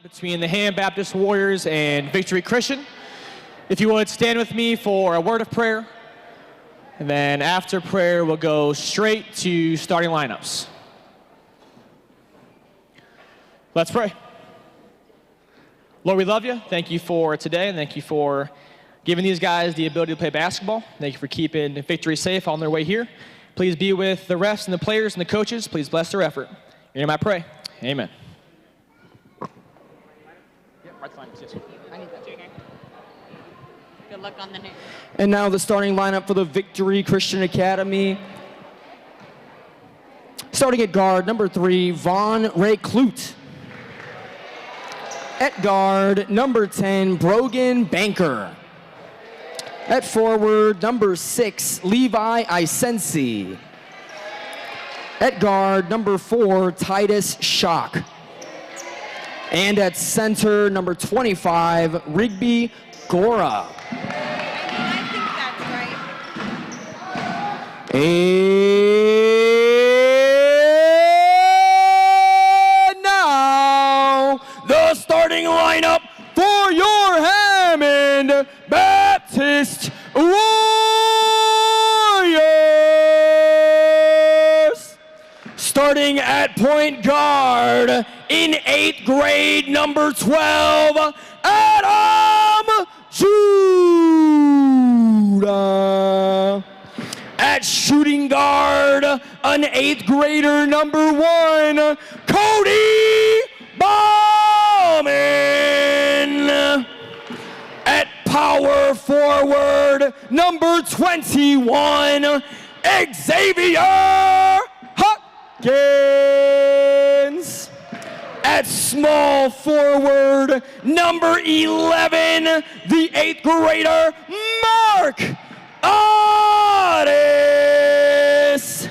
Between the Ham Baptist Warriors and Victory Christian. If you would stand with me for a word of prayer, and then after prayer we'll go straight to starting lineups. Let's pray. Lord, we love you. Thank you for today, and thank you for giving these guys the ability to play basketball. Thank you for keeping Victory safe on their way here. Please be with the refs and the players and the coaches. Please bless their effort. In your name I pray. Amen. Good luck on the name. And now the starting lineup for the Victory Christian Academy. Starting at guard, number 3, Vaughn Ray Clute. At guard, number 10, Brogan Banker. At forward, number 6, Levi Isensi. At guard, number 4, Titus Schock. And at center, number 25, Rigby Gora. I think that's right. And now, the starting lineup for your Hammond Baptist Warriors. Starting at point guard, in 8th grade, number 12, Adam Judah. At shooting guard, an 8th grader, number 1, Cody Bauman. At power forward, number 21, Xavier Hopkins. At small forward, number 11, the 8th grader, Mark Otis.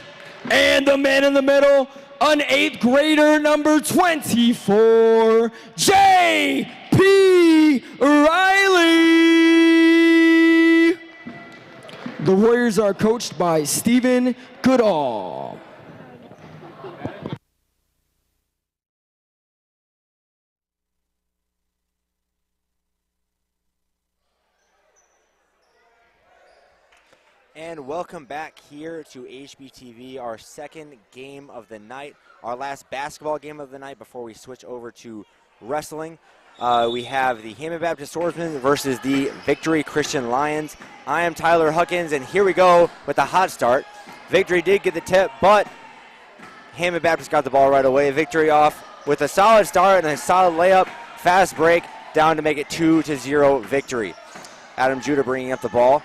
And the man in the middle, an 8th grader, number 24, J.P. Riley. The Warriors are coached by Stephen Goodall. And welcome back here to HBTV, our second game of the night, our last basketball game of the night before we switch over to wrestling. We have the Hammond Baptist Swordsmen versus the Victory Christian Lions. I am Tyler Huckins, and here we go with the hot start. Victory did get the tip, but Hammond Baptist got the ball right away. Victory off with a solid start and a solid layup, fast break, down to make it 2-0 Victory. Adam Judah bringing up the ball.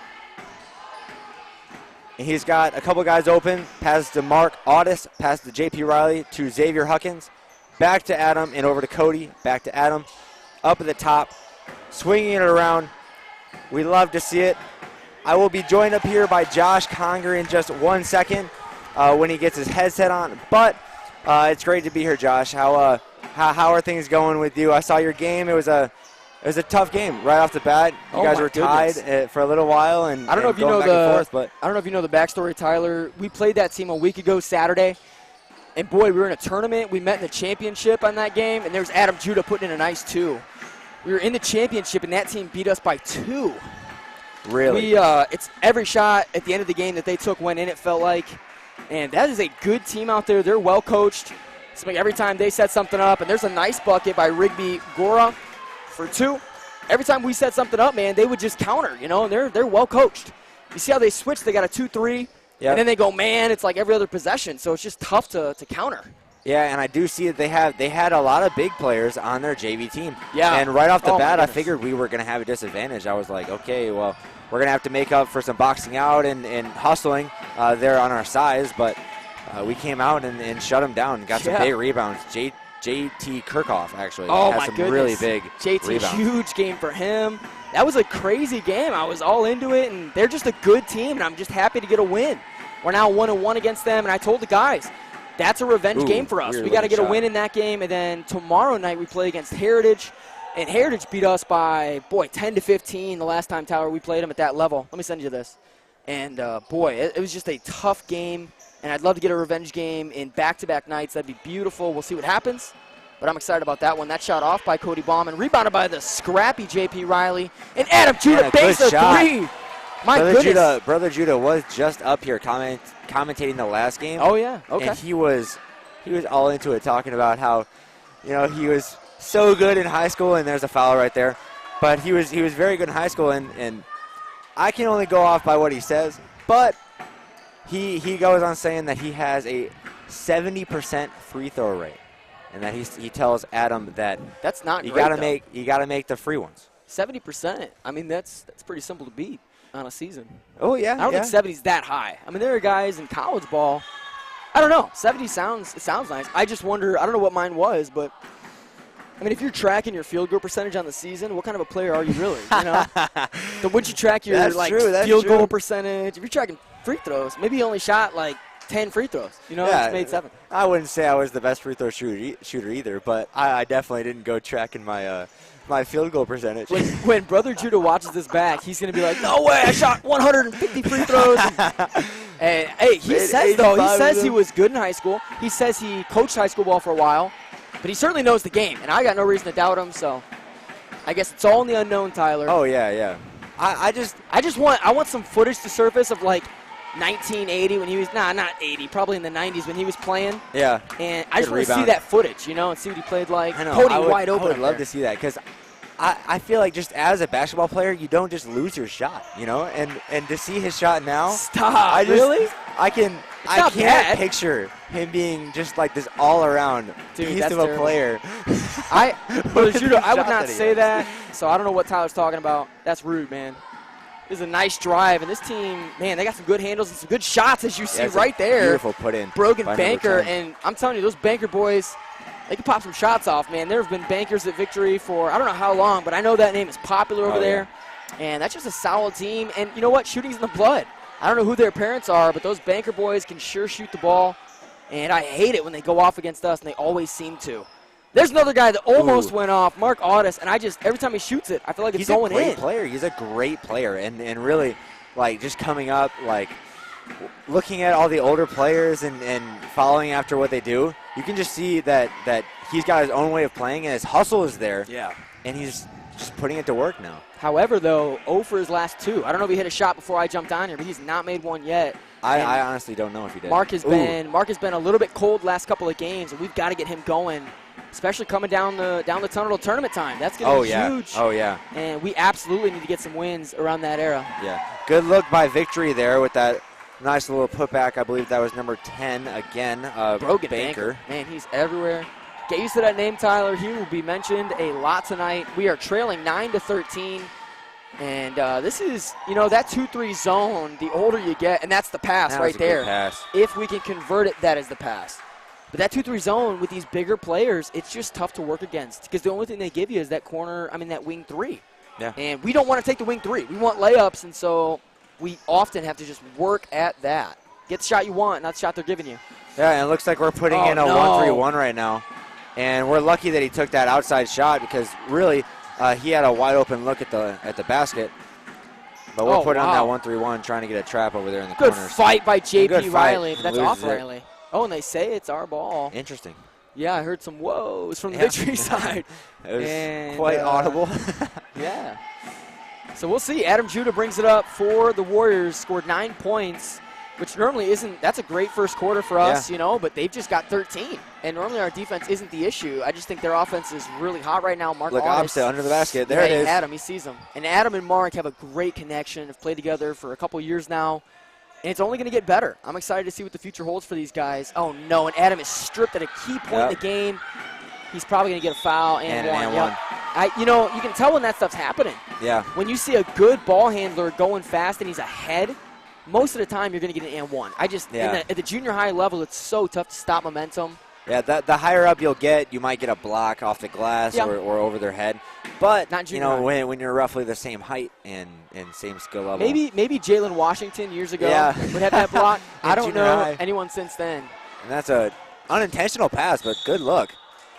And he's got a couple guys open. Pass to Mark Otis. Pass to J.P. Riley to Xavier Huckins. Back to Adam and over to Cody. Back to Adam. Up at the top. Swinging it around. We love to see it. I will be joined up here by Josh Conger in just 1 second when he gets his headset on. But it's great to be here, Josh. How are things going with you? I saw your game. It was a tough game right off the bat. You guys were tied for a little while, and I don't know if you know but I don't know if you know the backstory, Tyler. We played that team a week ago Saturday, and boy, we were in a tournament. We met in the championship on that game, and there's Adam Judah putting in a nice 2. We were in the championship, and that team beat us by 2. Really? It's every shot at the end of the game that they took went in, it felt like, and that is a good team out there. They're well coached. It's like every time they set something up, and there's a nice bucket by Rigby Gora for 2. Every time we set something up, man, they would just counter, you know, and they're well coached. You see how they switch? They got a 2-3, and then they go, man, it's like every other possession, so it's just tough to counter. Yeah, and I do see that they had a lot of big players on their JV team. Yeah. And right off the bat, I figured we were going to have a disadvantage. I was like, okay, well, we're going to have to make up for some boxing out and hustling there on our size, but we came out and shut them down, got some big rebounds. JT Kirchhoff, actually. Oh, has my some goodness. really big rebounds. Huge game for him. That was a crazy game. I was all into it, and they're just a good team, and I'm just happy to get a win. We're now 1-1 against them, and I told the guys, that's a revenge game for us. We got to get a win in that game, and then tomorrow night we play against Heritage, and Heritage beat us by, 10-15 the last time, Tyler, we played them at that level. Let me send you this. And, it was just a tough game. And I'd love to get a revenge game in back-to-back nights. That'd be beautiful. We'll see what happens. But I'm excited about that one. That shot off by Cody Bauman, rebounded by the scrappy JP Riley. And Adam Judah banks a three. My goodness. Brother Judah was just up here commentating the last game. Oh, yeah. Okay. And he was all into it, talking about how, he was so good in high school, and there's a foul right there. But he was very good in high school, and I can only go off by what he says. But he goes on saying that he has a 70% free throw rate, and that he tells Adam that that's not you great, gotta make the free ones. 70%. I mean, that's pretty simple to beat on a season. Oh yeah. I don't think 70's that high. I mean, there are guys in college ball. I don't know. 70 sounds nice. I just wonder. I don't know what mine was, but I mean, if you're tracking your field goal percentage on the season, what kind of a player are you really? So would you track your field goal percentage? If you're tracking free throws, maybe you only shot like 10 free throws. Just made 7. I wouldn't say I was the best free throw shooter either, but I definitely didn't go tracking my my field goal percentage. When Brother Judah watches this back, he's going to be like, no way, I shot 150 free throws. And hey, he says he was good in high school. He says he coached high school ball for a while, but he certainly knows the game, and I got no reason to doubt him, so I guess it's all in the unknown, Tyler. Oh, yeah. I want some footage to surface of like 1980 when he was, not 80, probably in the 90s when he was playing. Yeah. And I just want to see that footage, and see what he played like. I know. Cody wide open. I would love to see that because I feel like just as a basketball player, you don't just lose your shot, and to see his shot now. Stop. Really? I can't picture him being just like this all-around beast of a player. Brother Judah, I would not say that, so I don't know what Tyler's talking about. That's rude, man. This is a nice drive, and this team, man, they got some good handles and some good shots, as you see right there. Beautiful put in. Brogan Banker, and I'm telling you, those Banker boys, they can pop some shots off, man. There have been bankers at Victory for I don't know how long, but I know that name is popular over there. And that's just a solid team. And you know what? Shooting's in the blood. I don't know who their parents are, but those Banker boys can sure shoot the ball. And I hate it when they go off against us, and they always seem to. There's another guy that almost went off, Mark Audis, and every time he shoots it, I feel like it's going in. He's a great player. He's a great player. And really, like, just coming up, like, looking at all the older players and following after what they do, you can just see that he's got his own way of playing, and his hustle is there. Yeah. And he's just putting it to work now. However, though, 0 for his last 2. I don't know if he hit a shot before I jumped on here, but he's not made one yet. I honestly don't know if he did. Mark has been a little bit cold last couple of games, and we've got to get him going, especially coming down the tunnel to tournament time. That's going to be huge. Oh, yeah. And we absolutely need to get some wins around that era. Yeah. Good look by Victory there with that nice little putback. I believe that was number 10 again. Brogan Banker. Man, he's everywhere. Get used to that name, Tyler. He will be mentioned a lot tonight. We are trailing 9-13. And this is, that 2-3 zone, the older you get, and that's the pass right there. Pass. If we can convert it, that is the pass. But that 2-3 zone with these bigger players, it's just tough to work against because the only thing they give you is that that wing 3. Yeah. And we don't want to take the wing 3. We want layups, and so we often have to just work at that. Get the shot you want, not the shot they're giving you. Yeah, and it looks like we're putting in a 1-3-1 right now. And we're lucky that he took that outside shot because really he had a wide open look at the basket. But we're putting on that 1-3-1, trying to get a trap over there in the corners. Good fight by JP Riley, but that's off Loses it. Riley. Oh, and they say it's our ball. Interesting. Yeah, I heard some whoas from the Victory side. It was quite audible. Yeah. So we'll see. Adam Judah brings it up for the Warriors, scored 9 points, which normally isn't – that's a great first quarter for us, but they've just got 13. And normally our defense isn't the issue. I just think their offense is really hot right now. Mark Look, Audis, opposite, under the basket. There it is. Adam, he sees him. And Adam and Mark have a great connection, have played together for a couple years now. And it's only going to get better. I'm excited to see what the future holds for these guys. Oh, no, and Adam is stripped at a key point in the game. He's probably going to get a foul and one. You can tell when that stuff's happening. Yeah. When you see a good ball handler going fast and he's ahead, most of the time you're going to get an and one. At the junior high level, it's so tough to stop momentum. Yeah, the higher up you'll get, you might get a block off the glass or over their head. But, not junior high. when you're roughly the same height and same skill level. Maybe Jalen Washington years ago would have that block. I don't know anyone since then. And that's an unintentional pass, but good look.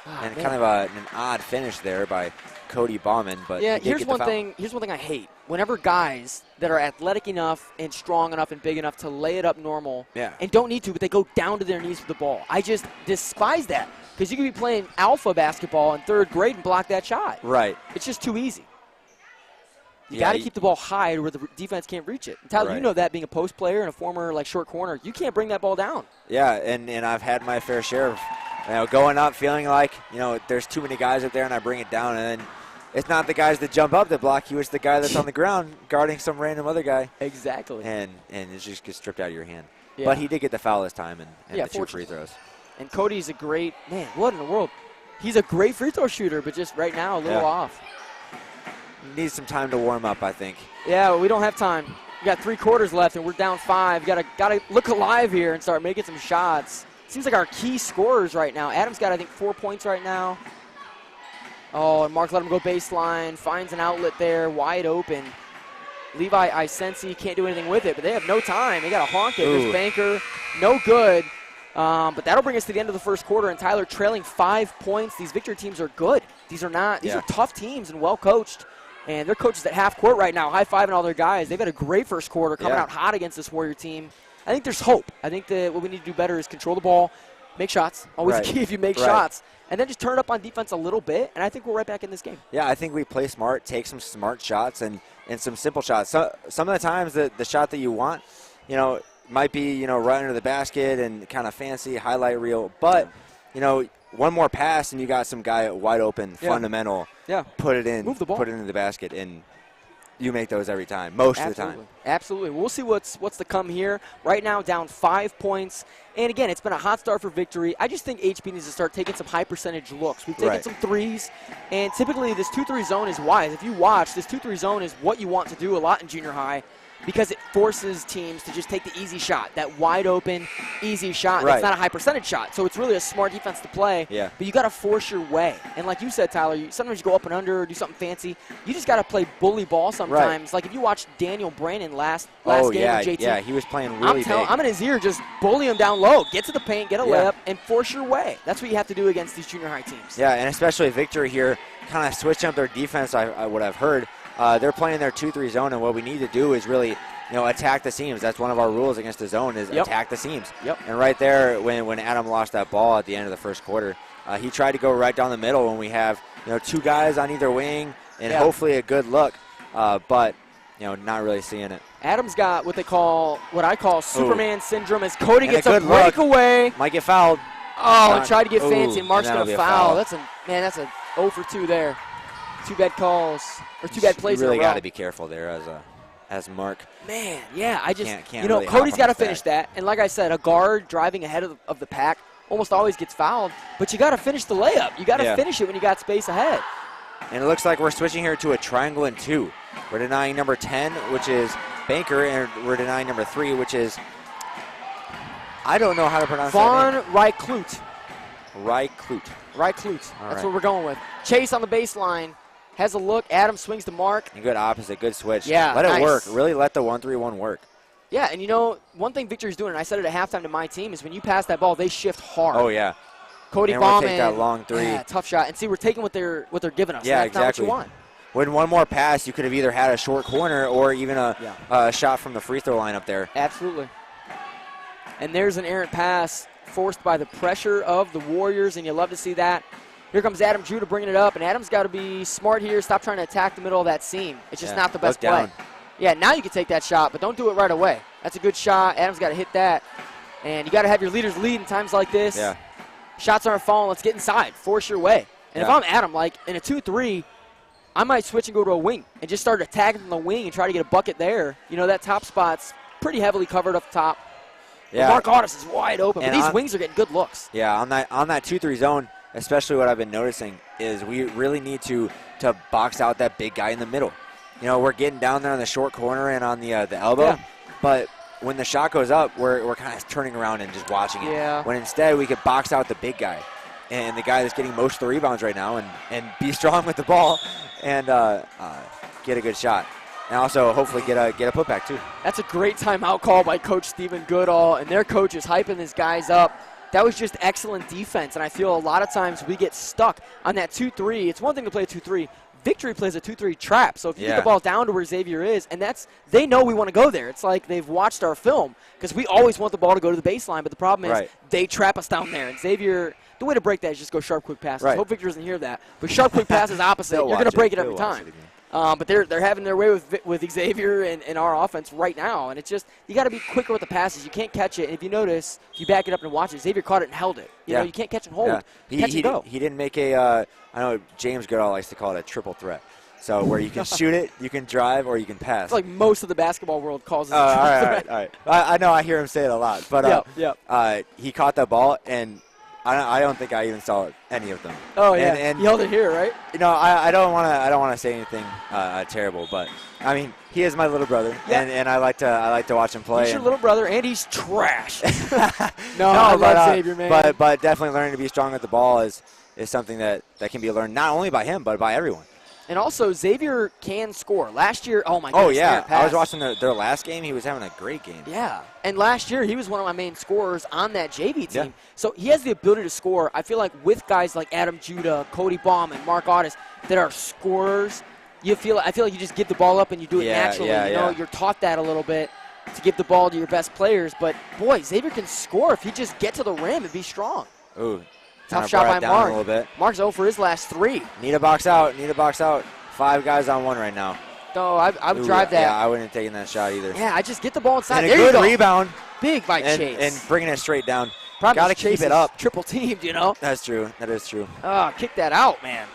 And kind of an odd finish there by Cody Bauman, but Yeah, he did here's get the one foul. thing. Here's one thing I hate. Whenever guys that are athletic enough and strong enough and big enough to lay it up normal Yeah. and don't need to, but they go down to their knees with the ball. I just despise that because you could be playing alpha basketball in 3rd grade and block that shot. Right. It's just too easy. You Yeah, got to keep the ball high where the defense can't reach it. And Tyler, you Right. know that being a post player and a former short corner, you can't bring that ball down. Yeah, and I've had my fair share of going up feeling like, there's too many guys up there and I bring it down, and then it's not the guys that jump up that block you, it's the guy that's on the ground guarding some random other guy. Exactly. And it just gets stripped out of your hand. Yeah. But he did get the foul this time and Yeah, the 2 free throws. And Cody's a great man. What in the world? He's a great free throw shooter, but just right now a little Yeah. off. Needs some time to warm up, I think. Yeah, we don't have time. We got 3 quarters left, and we're down 5. Gotta look alive here and start making some shots. Seems like our key scorers right now. Adam's got, I think, 4 points right now. Oh, and Mark let him go baseline. Finds an outlet there, wide open. Levi Isensi can't do anything with it, but they have no time. They got to honk it. Ooh. There's Banker, no good. But that'll bring us to the end of the first quarter, and Tyler trailing 5 points. These victory teams are good. These are tough teams and well coached. And their coaches at half court right now, high-fiving all their guys. They've had a great first quarter, coming out hot against this Warrior team. I think there's hope. I think that what we need to do better is control the ball, make shots. Always Right. the key if you make Right. shots. And then just turn it up on defense a little bit, and I think we're right back in this game. Yeah, I think we play smart, take some smart shots and some simple shots. So, some of the times the shot that you want, might be, right under the basket and kind of fancy, highlight reel. But, one more pass and you got some guy wide open, fundamental. Yeah. Put it in. Move the ball. Put it into the basket, and you make those every time, most of the time. Absolutely. We'll see what's to come here. Right now, down 5 points. And again, it's been a hot start for victory. I just think HB needs to start taking some high percentage looks. We've taken some threes, and typically this 2-3 zone is wise. If you watch, this 2-3 zone is what you want to do a lot in junior high because it forces teams to just take the easy shot, that wide open, easy shot. Right. It's not a high percentage shot, so it's really a smart defense to play. Yeah. But you got to force your way. And like you said, Tyler, sometimes you go up and under, do something fancy. You just got to play bully ball sometimes. Like if you watched Daniel Brandon last game with JT. Yeah, he was playing really big. I'm in his ear, just bully him down low. Get to the paint, get a layup, and force your way. That's what you have to do against these junior high teams. Yeah, and especially Victory here, kind of switching up their defense, what I've heard. They're playing their 2-3 zone, and what we need to do is really attack the seams. That's one of our rules against the zone is attack the seams. Yep. And right there, when Adam lost that ball at the end of the first quarter, he tried to go right down the middle when we have 2 guys on either wing and hopefully a good look, but not really seeing it. Adam's got what I call Superman syndrome as Cody gets a good look. breakaway. Might get fouled. Oh, tried to get fancy, and Mark's and going to that'll be a foul. That's a 0 for 2 there. 2 bad calls, or 2 bad plays You really in a row. got to be careful there as Mark. Man, yeah, I just, Can't really Cody's hop got on to his finish that. And like I said, a guard driving ahead of the pack almost always gets fouled, but you got to finish the layup. You got to finish it when you got space ahead. And it looks like we're switching here to a triangle and 2. We're denying number 10, which is Banker, and we're denying number 3, which is, I don't know how to pronounce Von that name. Ryklut. Ryklut. That's right. what we're going with. Chase on the baseline. Has a look. Adam swings to Mark. And good opposite, good switch. Yeah, let nice. it work. Really let the 1-3-1 work. Yeah, and one thing Victory's doing, and I said it at halftime to my team, is when you pass that ball, they shift hard. Oh yeah. Cody And we'll Bauman. take that long 3. Yeah, tough shot. And see, we're taking what they're giving us. Yeah, That's exactly. not what you want. When one more pass, you could have either had a short corner or even a shot from the free throw line up there. Absolutely. And there's an errant pass forced by the pressure of the Warriors, and you love to see that. Here comes Adam Judah bringing it up, and Adam's got to be smart here. Stop trying to attack the middle of that seam. It's just not the best look play. down. Yeah, now you can take that shot, but don't do it right away. That's a good shot. Adam's got to hit that. And you got to have your leaders lead in times like this. Yeah. Shots aren't falling. Let's get inside. Force your way. And if I'm Adam, like in a 2-3, I might switch and go to a wing and just start attacking from the wing and try to get a bucket there. That top spot's pretty heavily covered up top. Yeah. But Mark Audis is wide open, And but these wings are getting good looks. Yeah, on that 2-3 zone, especially what I've been noticing is we really need to box out that big guy in the middle. We're getting down there on the short corner and on the elbow, but when the shot goes up, we're kind of turning around and just watching it. Yeah. When instead we could box out the big guy and the guy that's getting most of the rebounds right now and be strong with the ball and get a good shot. And also hopefully get a putback too. That's a great timeout call by Coach Stephen Goodall, and their coach is hyping his guys up. That was just excellent defense, and I feel a lot of times we get stuck on that 2-3. It's one thing to play a 2-3. Victory plays a 2-3 trap. So if you get Yeah. the ball down to where Xavier is, and they know we want to go there. It's like they've watched our film because we always want the ball to go to the baseline. But the problem is they trap us down there. And Xavier, the way to break that is just go sharp, quick passes. Right. Hope Victor doesn't hear that. But sharp, quick passes opposite. You're going to break it every time. But they're having their way with Xavier and our offense right now, and it's just you got to be quicker with the passes. You can't catch it, and if you notice, if you back it up and watch it, Xavier caught it and held it. You know, you can't catch and hold. Catch and go. He didn't make a. I know James Goodall likes to call it a triple threat. So where you can shoot it, you can drive, or you can pass. It's like most of the basketball world calls it a all triple right, threat. all right. I know I hear him say it a lot, but he caught that ball and. I don't think I even saw any of them. Oh yeah, and he held it here, right? You know, I don't want to say anything terrible, but I mean, he is my little brother, and I like to watch him play. He's your little brother, and he's trash. no, I love Xavier, man. But definitely learning to be strong at the ball is something that can be learned not only by him but by everyone. And also, Xavier can score. Last year, oh my goodness. Oh, yeah. I was watching their last game. He was having a great game. Yeah. And last year, he was one of my main scorers on that JV team. Yeah. So he has the ability to score. I feel like with guys like Adam Judah, Cody Baum, and Mark Audis that are scorers, I feel like you just give the ball up and you do it naturally. You know, you're taught that a little bit to give the ball to your best players. But, boy, Xavier can score if he just get to the rim and be strong. Ooh. Tough shot by Mark. A little bit. Mark's 0 for his last 3. Need a box out. 5 guys on 1 right now. No, I would drive that. Yeah, I wouldn't have taken that shot either. Yeah, I just get the ball inside. And a good rebound. Big by Chase. And bringing it straight down. Got to keep it up. Triple teamed, you know. That's true. That is true. Oh, kick that out, man.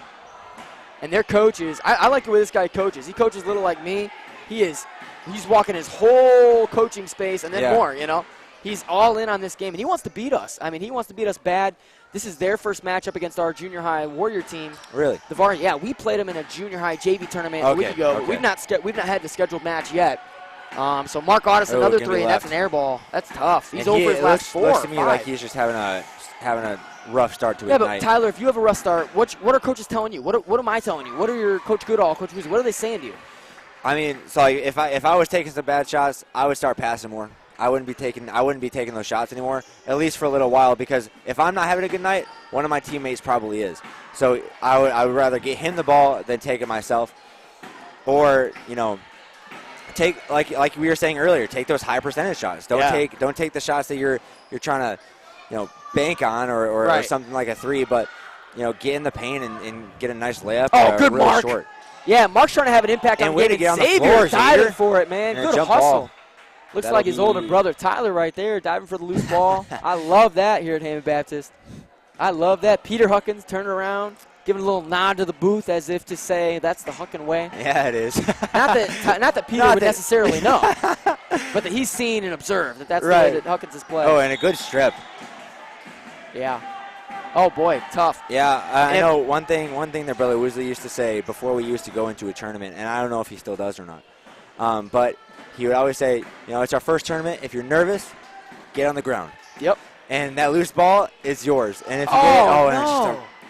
And their coaches, I like the way this guy coaches. He coaches a little like me. He's walking his whole coaching space and then more, you know. He's all in on this game, and he wants to beat us. I mean, he wants to beat us bad. This is their first matchup against our junior high Warrior team. Really? We played them in a junior high JV tournament a week ago. Okay. We've not had the scheduled match yet. So Mark Audis, another 3, and that's an air ball. That's tough. He's over his last 4. Looks to me like he's just having a rough start to his night. Yeah, but Tyler, if you have a rough start, what are coaches telling you? What am I telling you? What are your Coach Goodall, Coach Moose, what are they saying to you? I mean, so like if I was taking some bad shots, I would start passing more. I wouldn't be taking those shots anymore, at least for a little while, because if I'm not having a good night, one of my teammates probably is. So I would rather get him the ball than take it myself, or take like we were saying earlier, take those high percentage shots. Don't take the shots that you're trying to bank on or something like a 3, but get in the paint and get a nice layup. Oh, good really Mark. Short. Yeah, Mark's trying to have an impact on getting Xavier diving for it, man. Good hustle. Ball. Looks like his older brother Tyler right there diving for the loose ball. I love that here at Hammond Baptist. I love that. Peter Huckins turning around, giving a little nod to the booth as if to say that's the Huckin way. Yeah, it is. not that Peter would necessarily know, but that he's seen and observed that's the way that Huckins is playing. Oh, and a good strip. Yeah. Oh boy, tough. Yeah, I know one thing that Brother Woosley used to say before we used to go into a tournament, and I don't know if he still does or not, but he would always say, it's our first tournament. If you're nervous, get on the ground. Yep. And that loose ball is yours. And if you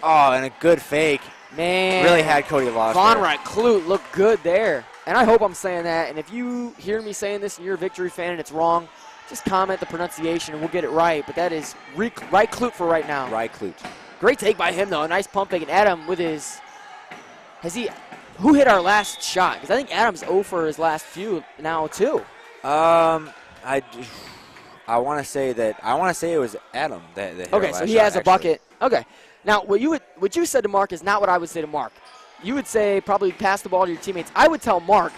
and a good fake. Man. Really had Cody lost. Von Clute looked good there. And I hope I'm saying that. And if you hear me saying this and you're a Victory fan and it's wrong, just comment the pronunciation and we'll get it right. But that is right Clute for right now. Right Clute. Great take by him, though. A nice pump fake. And Adam with his who hit our last shot? Because I think Adam's 0 for his last few now, too. I want to say it was Adam that hit Okay, our so last he shot, has a bucket. Okay. Now, what you said to Mark is not what I would say to Mark. You would say probably pass the ball to your teammates. I would tell Mark,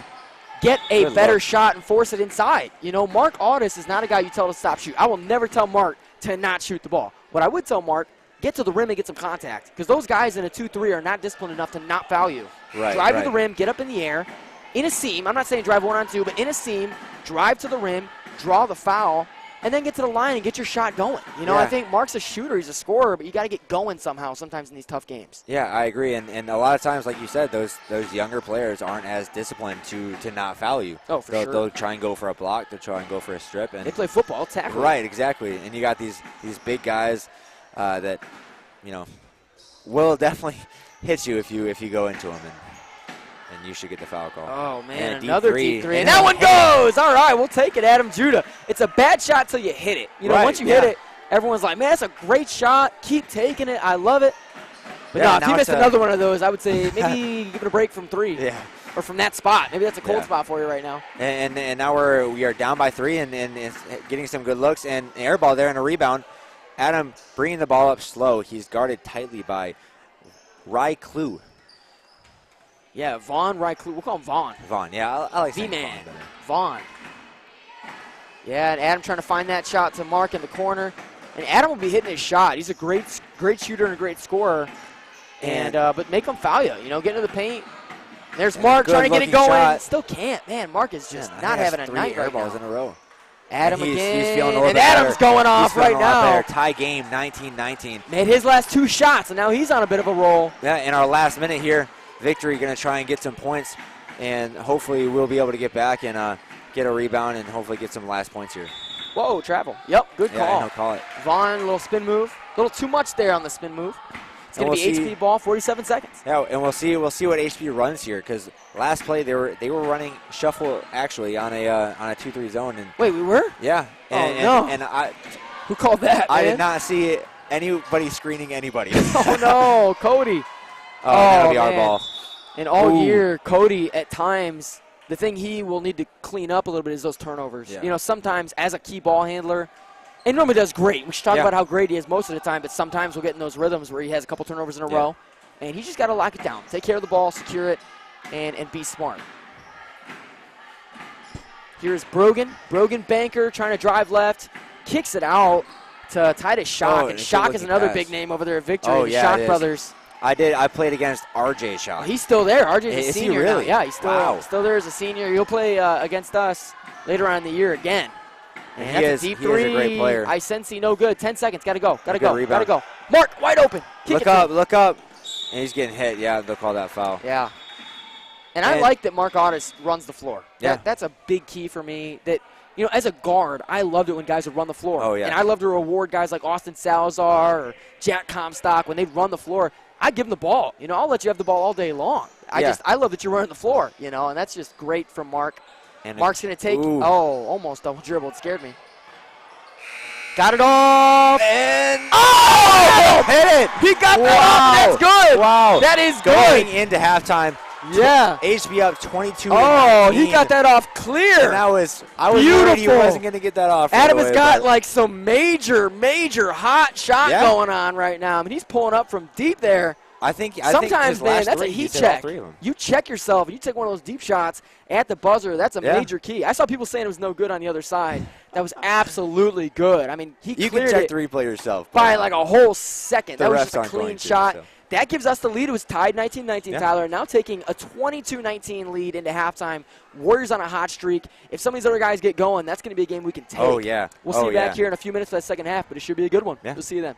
get a better shot and force it inside. Mark Audis is not a guy you tell to stop shoot. I will never tell Mark to not shoot the ball. What I would tell Mark, get to the rim and get some contact. Because those guys in a 2-3 are not disciplined enough to not foul you. Drive to the rim, get up in the air, in a seam. I'm not saying drive 1-on-2, but in a seam, drive to the rim, draw the foul, and then get to the line and get your shot going. I think Mark's a shooter. He's a scorer, but you got to get going somehow sometimes in these tough games. Yeah, I agree. And a lot of times, like you said, those younger players aren't as disciplined to not foul you. Oh, for sure. They'll try and go for a block. They'll try and go for a strip. And they play football, tackle. Right, exactly. And you got these big guys that, will definitely hit you if you go into them. And you should get the foul call. Oh, man, and another deep three. And that one goes. All right, we'll take it, Adam Judah. It's a bad shot till you hit it. Once you hit it, everyone's like, man, that's a great shot. Keep taking it. I love it. But Yeah, no, if now he it's missed a- another one of those, I would say maybe give it a break from 3. Yeah. Or from that spot. Maybe that's a cold Yeah. spot for you right now. And now we are down by 3 and it's getting some good looks and an air ball there and a rebound. Adam bringing the ball up slow. He's guarded tightly by Rai Klue. Yeah, Vaughn, Ryclue. We'll call him Vaughn. Vaughn, yeah, I like saying V-Man. Vaughn better. Vaughn. Yeah, and Adam trying to find that shot to Mark in the corner. And Adam will be hitting his shot. He's a great shooter and a great scorer. And but make him foul you. You know, get into the paint. There's Mark trying to get it good-looking going. shot. Still can't. Man, Mark is just Man, not he has having a 3 night air right balls now. in a row. Adam And he's again. feeling a little And bit Adam's better. going off He's feeling right a lot now. better. Tie game, 19-19. Made his last 2 shots, and now he's on a bit of a roll. Yeah, in our last minute here, Victory going to try and get some points, and hopefully we'll be able to get back and get a rebound and hopefully get some last points here. Whoa, travel. Yep, good Yeah, call. he'll call it. Vaughn, a little spin move. A little too much there on the spin move. It's And going to we'll be see- HP ball, 47 seconds. Yeah, and we'll see what HP runs here because last play they were running shuffle actually on a 2-3 zone and Wait, we were? yeah. Oh, And, no. And I Who called that, I man? did not see anybody screening anybody. Oh, no, Cody. That'll be our man. ball. And all Ooh. year, Cody, at times, the thing he will need to clean up a little bit is those turnovers. Yeah. You know, sometimes as a key ball handler, and normally does great. We should talk Yeah. about how great he is most of the time, but sometimes we'll get in those rhythms where he has a couple turnovers in a Yeah. row. And he's just got to lock it down. Take care of the ball, secure it, and be smart. Here's Brogan. Brogan banker trying to drive left. Kicks it out to Titus Shock. Oh, and and it's a Shock is looking another pass. big name over there at Victory. Oh, the yeah, Shock it is. brothers. I played against RJ Shaw. He's still there. RJ's a Is he senior really? now. Yeah, he's Wow. still there as a senior. He'll play against us later on in the year again. And And that's he a deep is a three. great player. I sense he no good. 10 seconds. Got to go. Got to Good go. rebound. Got to go. Mark, wide open. Kick Look it to up, him. look up. And he's getting hit. Yeah, they'll call that foul. Yeah. And I And- like that Mark Ottis runs the floor. Yeah. That's a big key for me. That, you know, as a guard, I loved it when guys would run the floor. Oh, yeah. And I love to reward guys like Austin Salazar or Jack Comstock when they run the floor. I give them the ball. You know, I'll let you have the ball all day long. Yeah. I love that you're running the floor, you know, and that's just great from Mark. And Mark's going to take, Ooh. almost double dribble. It scared me. Got it off. And Oh! hit it. He got Wow. that off. That's good. Wow. That is Going good. into halftime. Yeah. HB up 22. Oh, he got that off clear. And I was worried he Beautiful. wasn't going to get that off. Adam right has away, got but- like some major hot shot Yeah. going on right now. I mean, he's pulling up from deep there. I think Sometimes, his man, last that's a three, heat he's hit all check. 3 of them. You check yourself. You take one of those deep shots at the buzzer. That's a Yeah. major key. I saw people saying it was no good on the other side. That was absolutely good. I mean, he You can cleared check it the replay yourself. by like a whole second. The That was refs just a aren't going clean to, shot. so. That gives us the lead. It was tied 19-19, Yeah. Tyler. Now taking a 22-19 lead into halftime. Warriors on a hot streak. If some of these other guys get going, that's going to be a game we can take. Oh, yeah. We'll see Oh, you back yeah. here in a few minutes for that second half, but it should be a good one. Yeah. We'll see you then.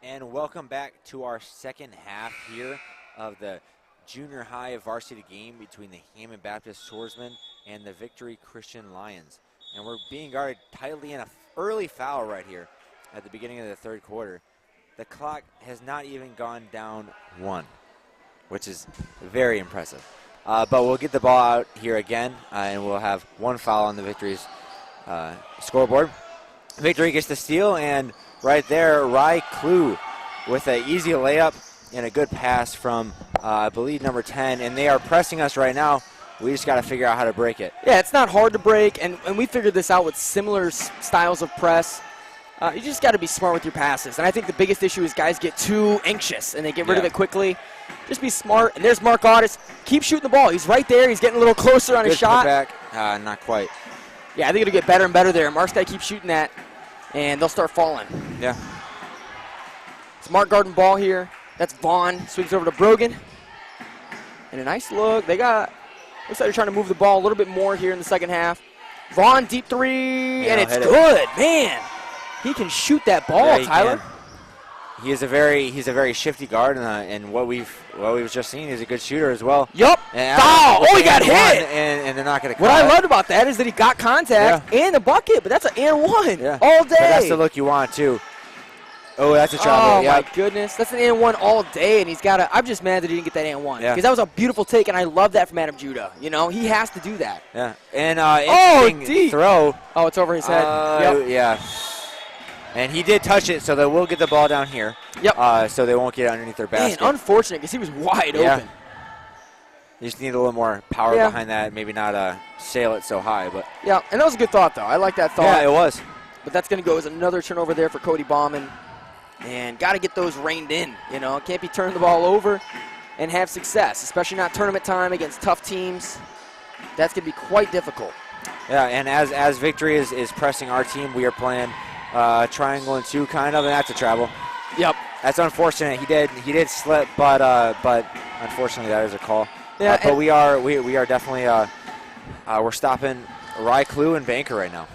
And welcome back to our second half here of the junior high varsity game between the Hammond Baptist Swordsmen and the Victory Christian Lions. And we're being guarded tightly in an early foul right here at the beginning of the third quarter. The clock has not even gone down one, which is very impressive. But we'll get the ball out here again, and we'll have one foul on the Victory's scoreboard. Victory gets the steal, and right there, Rye Clue with an easy layup and a good pass from, I believe, number 10. And they are pressing us right now. We just got to figure out how to break it. Yeah, it's not hard to break, and we figured this out with similar styles of press. You just got to be smart with your passes. And I think the biggest issue is guys get too anxious, and they get rid of it quickly. Just be smart. And there's Mark Audis. Keep shooting the ball. He's right there. He's getting a little closer on his shot. Back. Not quite. Yeah, I think it'll get better and better there. Mark's got to keep shooting that, and they'll start falling. Yeah. It's Mark guarding ball here. That's Vaughn. Swings over to Brogan. And a nice look. Looks like they're trying to move the ball a little bit more here in the second half. Vaughn, deep three, and it's good. Man, he can shoot that ball, Tyler. He's a very shifty guard, and what we've just seen, he's a good shooter as well. Yup. Foul. Oh, he got hit. And they're not going to. What I loved about that is that he got contact and the bucket, but that's an and one all day. But that's the look you want too. Oh, that's a travel. Oh my goodness, that's an and one all day, and he's got to. I'm just mad that he didn't get that and one because that was a beautiful take, and I love that from Adam Judah. You know, he has to do that. Yeah. And deep throw. Oh, it's over his head. Yeah. And he did touch it, so they will get the ball down here. Yep. So they won't get it underneath their basket. Man, unfortunate because he was wide open. You just need a little more power behind that. Maybe not sail it so high, but. Yeah, and that was a good thought, though. I like that thought. Yeah, it was. But that's going to go as another turnover there for Cody Bauman. And got to get those reined in. You know, can't be turning the ball over and have success, especially not tournament time against tough teams. That's going to be quite difficult. Yeah, and as Victory is pressing our team, we are playing triangle and two kind of, and that's a travel. Yep. That's unfortunate. He did slip, but unfortunately that is a call. Yeah. But we are definitely we're stopping Rye Clue and Banker right now.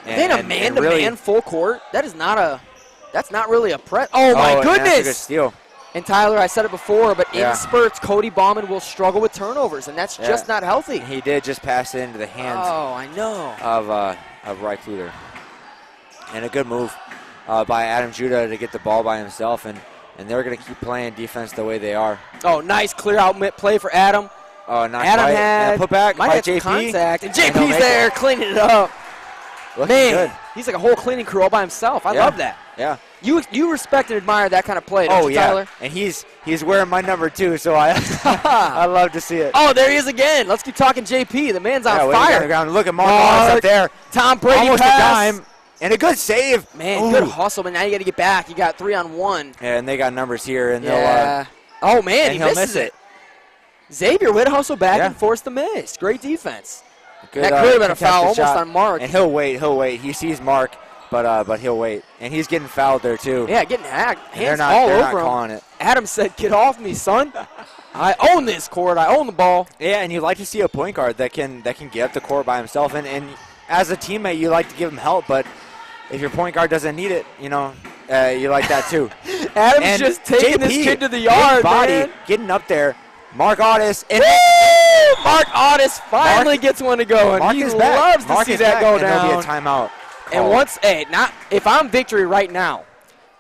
And a man-to-man full court. That's not really a press. Oh my goodness! That's a good steal. And Tyler, I said it before, but in spurts, Cody Bauman will struggle with turnovers, and that's just not healthy. He did just pass it into the hands. Oh, I know. Of Rye Clue there. And a good move by Adam Judah to get the ball by himself, and they're going to keep playing defense the way they are. Oh, nice clear out play for Adam. Oh, not Adam quite. had put back might by have JP. Contact, and JP's there cleaning it up. Looking good. He's like a whole cleaning crew all by himself. I love that. Yeah. You respect and admire that kind of play, don't you, Tyler? And he's wearing my number 2, so I I love to see it. Oh, there he is again. Let's keep talking JP. The man's on fire. fire. On the ground. Look at Mark up there. Tom Brady almost pass. a dime. And a good save. Man, good hustle, but now you got to get back. You got 3-on-1. Yeah, and they got numbers here, and they'll. Oh man, he misses it. Xavier would hustle back and force the miss. Great defense. Good, that could have been a foul almost on Mark. And he'll wait. He sees Mark, but he'll wait. And he's getting fouled there too. Yeah, getting hacked. Hands they're all not over him. calling it. Adam said, "Get off me, son. I own this court. I own the ball." Yeah, and you like to see a point guard that can get up the court by himself. And as a teammate, you like to give him help, but if your point guard doesn't need it, you like that too. Adam's just taking this kid to the yard, man. Getting up there. Mark Audis. And Mark Audis finally gets one to go, and Mark he is loves back. to see that go and down. There'll be a timeout. And if I'm Victory right now,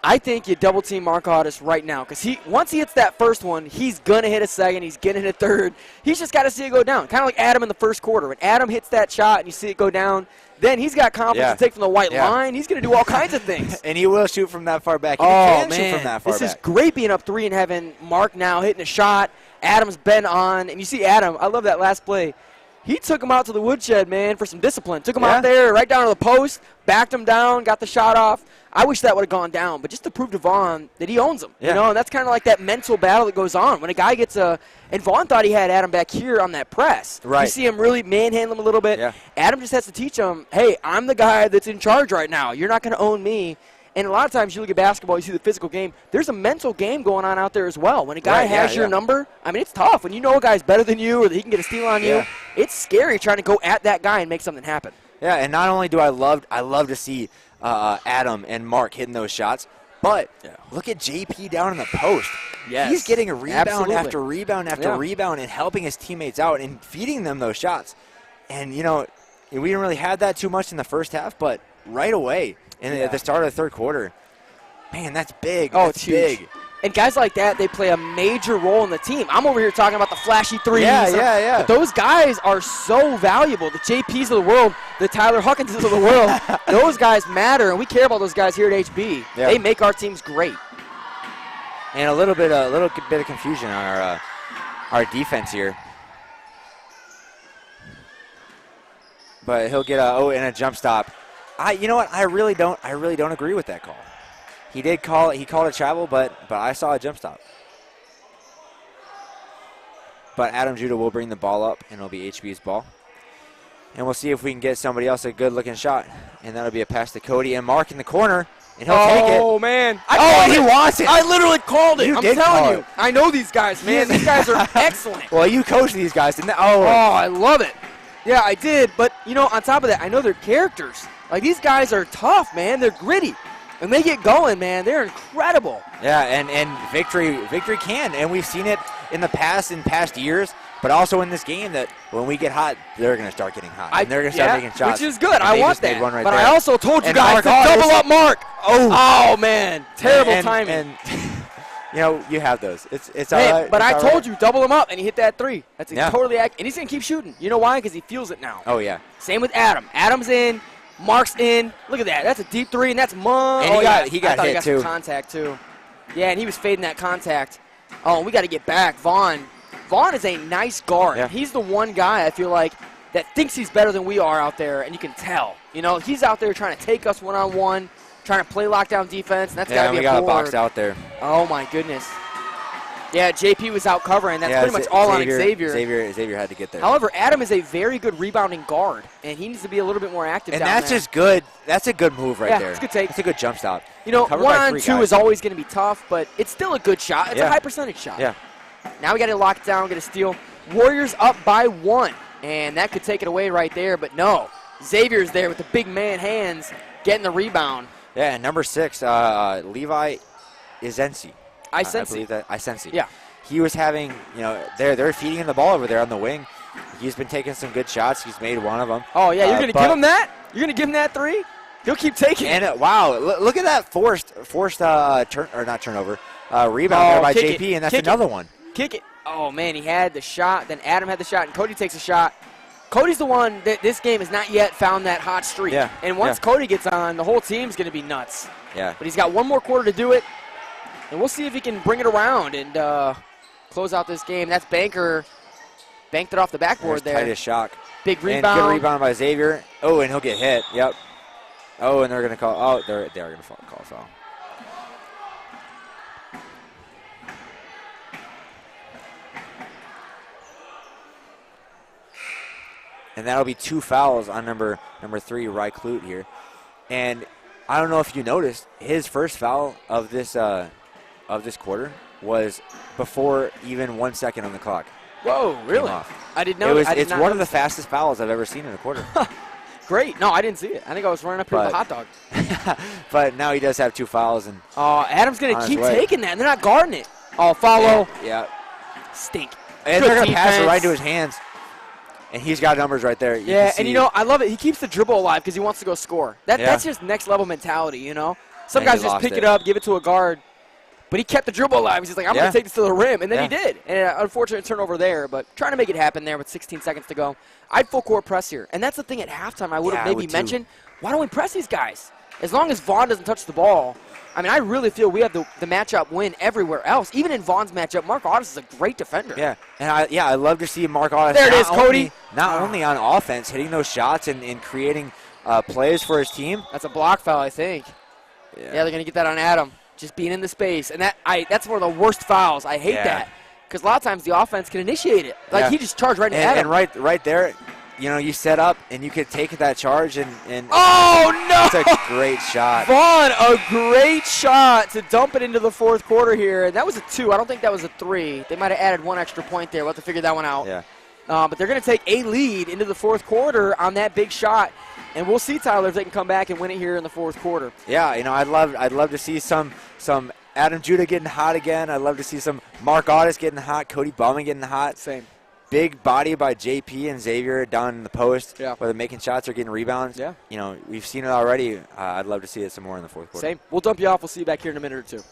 I think you double team Mark Audis right now because once he hits that first one, he's gonna hit a second, he's gonna hit a third. He's just got to see it go down, kind of like Adam in the first quarter. When Adam hits that shot and you see it go down, then he's got confidence to take from the white line. He's gonna do all kinds of things. And he will shoot from that far back. He can shoot from that far back. This is great being up 3 and having Mark now hitting a shot. Adam's been on, and you see Adam. I love that last play. he took him out to the woodshed, man, for some discipline. Took him out there, right down to the post, backed him down, got the shot off. I wish that would have gone down, but just to prove to Vaughn that he owns him, you know, and that's kind of like that mental battle that goes on. When a guy gets and Vaughn thought he had Adam back here on that press. Right. You see him really manhandle him a little bit. Yeah. Adam just has to teach him, hey, I'm the guy that's in charge right now. You're not going to own me. And a lot of times you look at basketball, you see the physical game. There's a mental game going on out there as well. When a guy has your number, I mean, it's tough. When you know a guy's better than you or that he can get a steal on you, it's scary trying to go at that guy and make something happen. Yeah, and not only do I love to see Adam and Mark hitting those shots, but look at JP down in the post. Yes, he's getting a rebound absolutely. after rebound after rebound and helping his teammates out and feeding them those shots. And, you know, we didn't really have that too much in the first half, but right away at the start of the third quarter, man, that's big. Oh, that's it's huge. big. And guys like that, they play a major role in the team. I'm over here talking about the flashy threes. Yeah. But those guys are so valuable. The JPs of the world, the Tyler Hawkinses of the world, those guys matter, and we care about those guys here at HB. Yeah. They make our teams great. And a little bit of confusion on our defense here. But he'll get a jump stop. You know what? I really don't agree with that call. He called a travel, but I saw a jump stop. But Adam Judah will bring the ball up, and it'll be HB's ball. And we'll see if we can get somebody else a good-looking shot. And that'll be a pass to Cody and Mark in the corner, and he'll take it. Oh, man. He wants it. I literally called it. I'm did call telling you. it. I know these guys, man. These guys are excellent. Well, you coached these guys, didn't you? Oh, I love it. Yeah, I did. But, you know, on top of that, I know they're characters. Like, these guys are tough, man. They're gritty. And they get going, man. They're incredible. Yeah, and victory can. And we've seen it in past years, but also in this game that when we get hot, they're going to start getting hot. And they're going to start making shots. Which is good. I want that. One right but there. I also told you And guys Mark to double Hawkins. up Mark. Oh man. Terrible timing. And, you know, you have those. It's Hey, all right. but It's I all told right. you, double him up, and he hit that three. That's totally accurate. And he's going to keep shooting. You know why? Because he feels it now. Oh, yeah. Same with Adam. Adam's in. Mark's in. Look at that. That's a deep three, and that's Monk. And he got I thought hit, he got too. some contact, too. Yeah, and he was fading that contact. Oh, we got to get back. Vaughn is a nice guard. Yeah. He's the one guy, I feel like, that thinks he's better than we are out there, and you can tell. You know, he's out there trying to take us one-on-one, trying to play lockdown defense, and that's got to be we a got a board. box out there. Oh, my goodness. Yeah, JP was out covering. That's pretty much all on Xavier. Xavier had to get there. However, Adam is a very good rebounding guard, and he needs to be a little bit more active And down that's there. just good. That's a good move right Yeah, there. it's a good take. It's a good jump stop. You know, Covered by 1-on-2 three guys. is always going to be tough, but it's still a good shot. It's a Yeah. high percentage shot. Yeah. Now we got to lock it down, get a steal. Warriors up by 1, and that could take it away right there, but no. Xavier's there with the big man hands getting the rebound. Yeah, and number 6, Levi Isensi. I Isensi. believe that. Isensi. Yeah. He was having, you know, they're feeding him the ball over there on the wing. He's been taking some good shots. He's made one of them. Oh, yeah, you're going to give him that? You're going to give him that three? He'll keep taking it. And wow, look at that forced rebound there by kick JP, it. and that's Kick another it. one. Kick it. Oh, man, he had the shot. Then Adam had the shot, and Cody takes a shot. Cody's the one that this game has not yet found that hot streak. Yeah. And once Cody gets on, the whole team's going to be nuts. Yeah. But he's got one more quarter to do it, and we'll see if he can bring it around and close out this game. That's Banker. Banked it off the backboard there. Tight as shock. Big And rebound. good rebound by Xavier. Oh, and he'll get hit. Yep. Oh, and they're going to call. Oh, they're going to call a foul. And that'll be 2 fouls on number 3, Ryklut here. And I don't know if you noticed, his first foul of this quarter was before even 1 second on the clock. Whoa, really? Off. I did not. It's one of the fastest fouls I've ever seen in a quarter. Great. No, I didn't see it. I think I was running up here with a hot dog. But now he does have 2 fouls. And Adam's going on to his keep way. taking that, and they're not guarding it. Oh, follow. Yeah. Stink. And Good they're going to pass it defense. right into his hands. And he's got numbers right there. You Yeah, can and you see- know, I love it. He keeps the dribble alive because he wants to go score. That's just next level mentality, you know? Some And guys he just lost pick it. it up, give it to a guard. But he kept the dribble alive. He's like, I'm going to take this to the rim. And then he did. And an unfortunate turnover there, but trying to make it happen there with 16 seconds to go. I'd full court press here. And that's the thing at halftime I would have maybe would too. mentioned. Why don't we press these guys? as long as Vaughn doesn't touch the ball, I mean, I really feel we have the matchup win everywhere else. Even in Vaughn's matchup, Mark Audis is a great defender. Yeah, and I love to see Mark Audis. There it is, Cody. Not only on offense, hitting those shots and creating plays for his team. That's a block foul, I think. Yeah, they're going to get that on Adam, just being in the space. And that's one of the worst fouls. I hate that because a lot of times the offense can initiate it. Like, he just charged right into Adam. And right there, you set up and you could take that charge and oh, no! That's a great shot. Vaughn, a great shot to dump it into the fourth quarter here. And that was a 2. I don't think that was a 3. They might have added 1 extra point there. We'll have to figure that one out. Yeah. But they're going to take a lead into the fourth quarter on that big shot. And we'll see, Tyler, if they can come back and win it here in the fourth quarter. Yeah, I'd love to see some Adam Judah getting hot again. I'd love to see some Mark Audis getting hot, Cody Bowman getting hot. Same. Big body by JP and Xavier down in the post, yeah, whether making shots or getting rebounds. Yeah. We've seen it already. I'd love to see it some more in the fourth quarter. Same. We'll dump you off. We'll see you back here in a minute or two.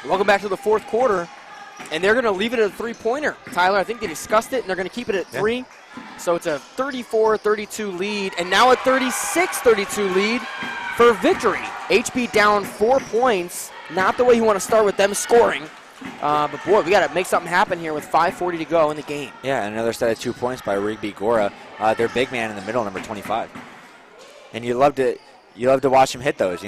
Welcome back to the fourth quarter, and they're going to leave it at a three-pointer. Tyler, I think they discussed it, and they're going to keep it at 3. So it's a 34-32 lead, and now a 36-32 lead for victory. HB down 4 points, not the way you want to start with them scoring. But, boy, we got to make something happen here with 5:40 to go in the game. Yeah, another set of 2 points by Rigby Gora, their big man in the middle, number 25. And you love to watch him hit those,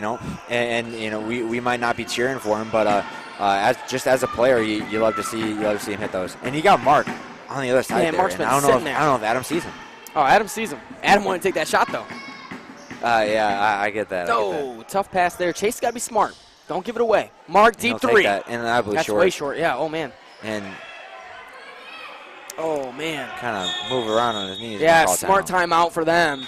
And we might not be cheering for him, but as a player, you love to see him hit those. And you got Mark on the other side. Yeah, there. Mark's been I sitting don't there. know if Adam sees him. Oh, Adam sees him. Adam wanted to take that shot, though. I get that. Tough pass there. Chase got to be smart. Don't give it away. Mark, deep 3. And I believe that's short. way short. Yeah, oh, man. And man. kind of move around on his knees. Yeah, smart timeout for them.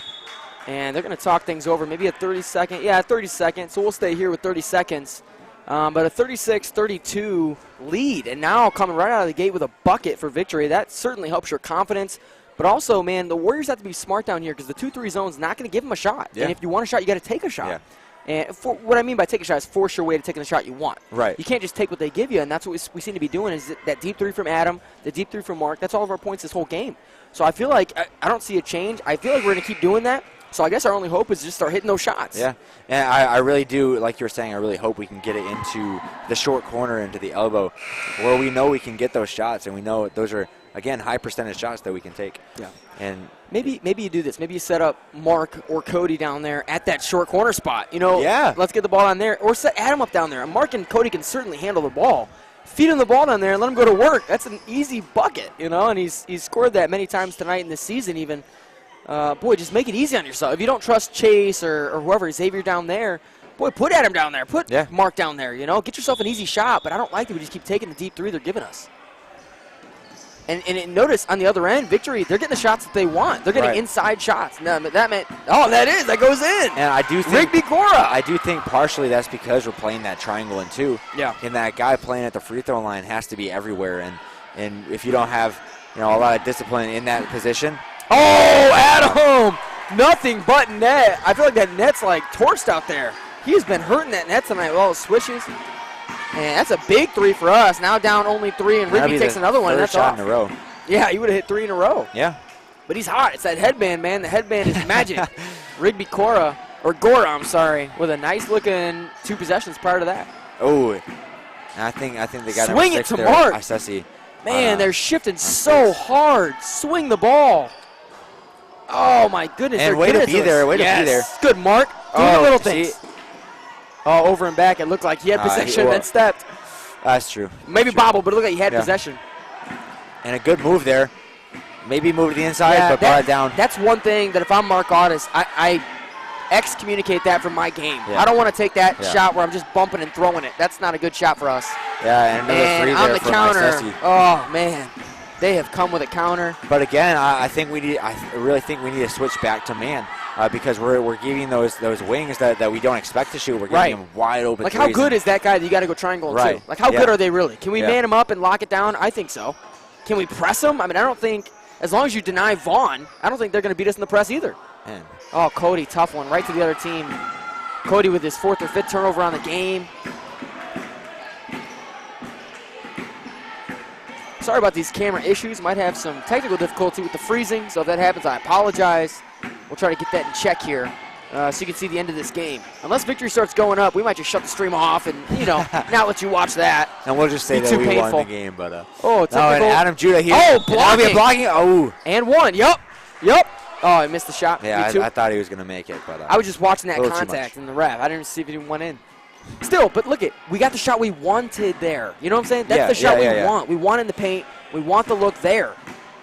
And they're going to talk things over. Maybe a 30-second. Yeah, 30 seconds. So we'll stay here with 30 seconds. But a 36-32 lead. And now coming right out of the gate with a bucket for victory. That certainly helps your confidence. But also, man, the Warriors have to be smart down here because the 2-3 zone is not going to give them a shot. Yeah. And if you want a shot, you got to take a shot. Yeah. And what I mean by take a shot is force your way to taking the shot you want. Right. You can't just take what they give you, and that's what we seem to be doing is that deep 3 from Adam, the deep 3 from Mark. That's all of our points this whole game. So I feel like I don't see a change. I feel like we're going to keep doing that. So I guess our only hope is just start hitting those shots. Yeah, and I really do, like you were saying, I really hope we can get it into the short corner, into the elbow, where we know we can get those shots, and we know those are, again, high percentage shots that we can take. Yeah. And maybe you do this. Maybe you set up Mark or Cody down there at that short corner spot. Yeah. Let's get the ball down there. Or set Adam up down there. And Mark and Cody can certainly handle the ball. Feed him the ball down there and let him go to work. That's an easy bucket, and he's scored that many times tonight in this season even. Boy, just make it easy on yourself. If you don't trust Chase or whoever, Xavier down there, boy, put Adam down there. Put Mark down there, Get yourself an easy shot, but I don't like that we just keep taking the deep 3 they're giving us. And notice on the other end, victory, they're getting the shots that they want. They're getting inside shots. No, that goes in. And I do think Rigby Gora. I do think partially that's because we're playing that triangle in 2. Yeah. And that guy playing at the free throw line has to be everywhere. And if you don't have, a lot of discipline in that position. Oh, Adam! Nothing but net. I feel like that net's like torched out there. He's been hurting that net tonight with all the swishes. And that's a big 3 for us. Now down only 3, and Rigby takes another one. That's shot off. in a row. Yeah, he would have hit 3 in a row. Yeah. But he's hot. It's that headband, man. The headband is magic. Rigby Gora, I'm sorry, with a nice looking 2 possessions prior to that. Oh, I think they got Swing number it 6 to there, Mark. Isesi. Man, they're shifting so hard. Swing the ball. Oh, my goodness. And they're way to giving it be us. there, way to be Yes. there. Good, Mark. Doing the little see? things. Oh, over and back. It looked like he had possession, then stepped. That's true. Maybe That's true. bobbled, but it looked like he had possession. And a good move there. Maybe move to the inside, Yeah, but brought it down. That's one thing that if I'm Mark Audis, I excommunicate that from my game. Yeah. I don't want to take that Yeah. shot where I'm just bumping and throwing it. That's not a good shot for us. Yeah, and another And 3 on there the from counter, Isesi. oh, man. They have come with a counter. But again, I really think we need to switch back to man because we're giving those wings that we don't expect to shoot. We're giving them wide open. Like, how threes good is that guy that you got to go triangle him Right. too? Like, how Yeah. good are they really? Can we Yeah. man him up and lock it down? I think so. Can we press him? I mean, I don't think, as long as you deny Vaughn, I don't think they're going to beat us in the press either. Man. Oh, Cody, tough one, right to the other team. Cody with his 4th or 5th turnover on the game. Sorry about these camera issues. Might have some technical difficulty with the freezing, so if that happens, I apologize. We'll try to get that in check here so you can see the end of this game. Unless victory starts going up, we might just shut the stream off and, not let you watch that. And we'll just say Be that too we painful. won the game, but Oh, no, technical. and Adam Judah here. Oh, And that'll be a blocking. Oh, And 1. Yup. Oh, I missed the shot. yeah, Me too. I thought he was gonna make it, but I was just watching that a little too contact much. in the ref. I didn't see if it even went in. Still, but look we got the shot we wanted there. You know what I'm saying? That's Yeah, the shot yeah, we yeah. want. We want in the paint. We want the look there.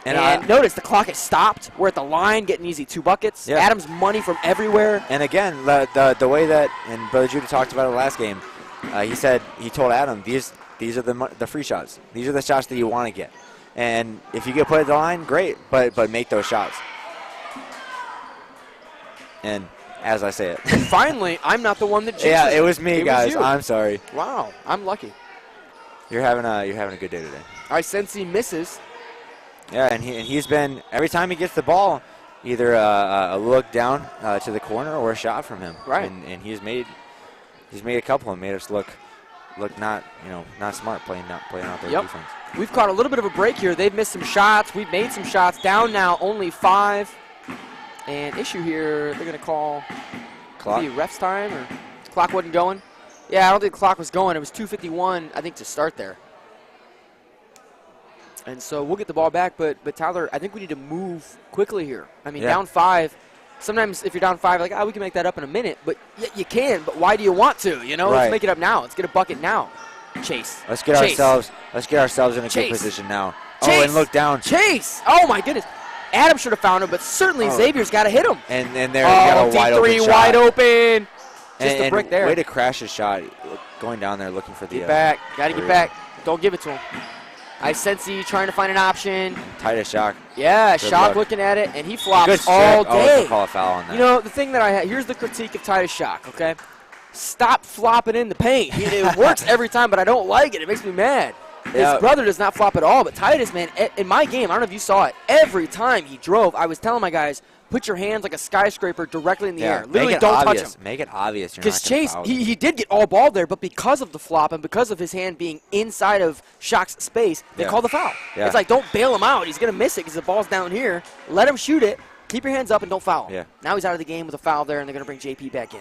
And And notice the clock has stopped. We're at the line getting easy 2 buckets. Yeah. Adams money from everywhere. And again, the way that, and Brother Judah talked about it last game, he told Adam, these are the free shots. These are the shots that you want to get. And if you get put at the line, great, but make those shots. And as I say it. Finally, I'm not the one that jinxed Yeah, it was me, It guys. you. I'm sorry. Wow, I'm lucky. You're having a good day today. I sense he misses. Yeah, and he's been, every time he gets the ball, either a look down to the corner or a shot from him. Right. And he's made a couple and made us look not smart playing out their defense. We've caught a little bit of a break here. They've missed some shots. We've made some shots. Down now, only 5. And issue here, they're going to call Clock. maybe ref's time, or clock wasn't going. Yeah, I don't think the clock was going. It was 2:51, I think, to start there. And so we'll get the ball back, but Tyler, I think we need to move quickly here. I mean, Yeah. down 5. Sometimes if you're down 5, like, we can make that up in a minute. But yeah, you can, but why do you want to? Right. Let's make it up now. Let's get a bucket now. Chase. Let's get Chase. ourselves in a Chase. good position now. Chase. Oh, and look down. Chase! Oh, my goodness. Adam should have found him, but certainly Xavier's got to hit him. And there he got a deep wide three, open shot. wide open. Just a And brick there. way to crash his shot, going down there looking for the Get back. Got to get career. back. Don't give it to him. I sense he trying to find an option. Tightest shot. Yeah, Good Shock luck. looking at it, and he Good flops strip. all Oh, day. don't call a foul on that. You know, the thing that I had, here's the critique of Titus Shock, okay? Stop flopping in the paint. It works every time, but I don't like it. It makes me mad. Yeah. His brother does not flop at all, but Titus, man, in my game, I don't know if you saw it, every time he drove, I was telling my guys, put your hands like a skyscraper directly in the air. Literally, make it don't obvious. touch him. Make it obvious. Because Chase, he did get all ball there, but because of the flop and because of his hand being inside of Shock's space, they Yeah. call the foul. Yeah. It's like, don't bail him out. He's going to miss it because the ball's down here. Let him shoot it. Keep your hands up and don't foul. Yeah. Now he's out of the game with a foul there, and they're going to bring JP back in.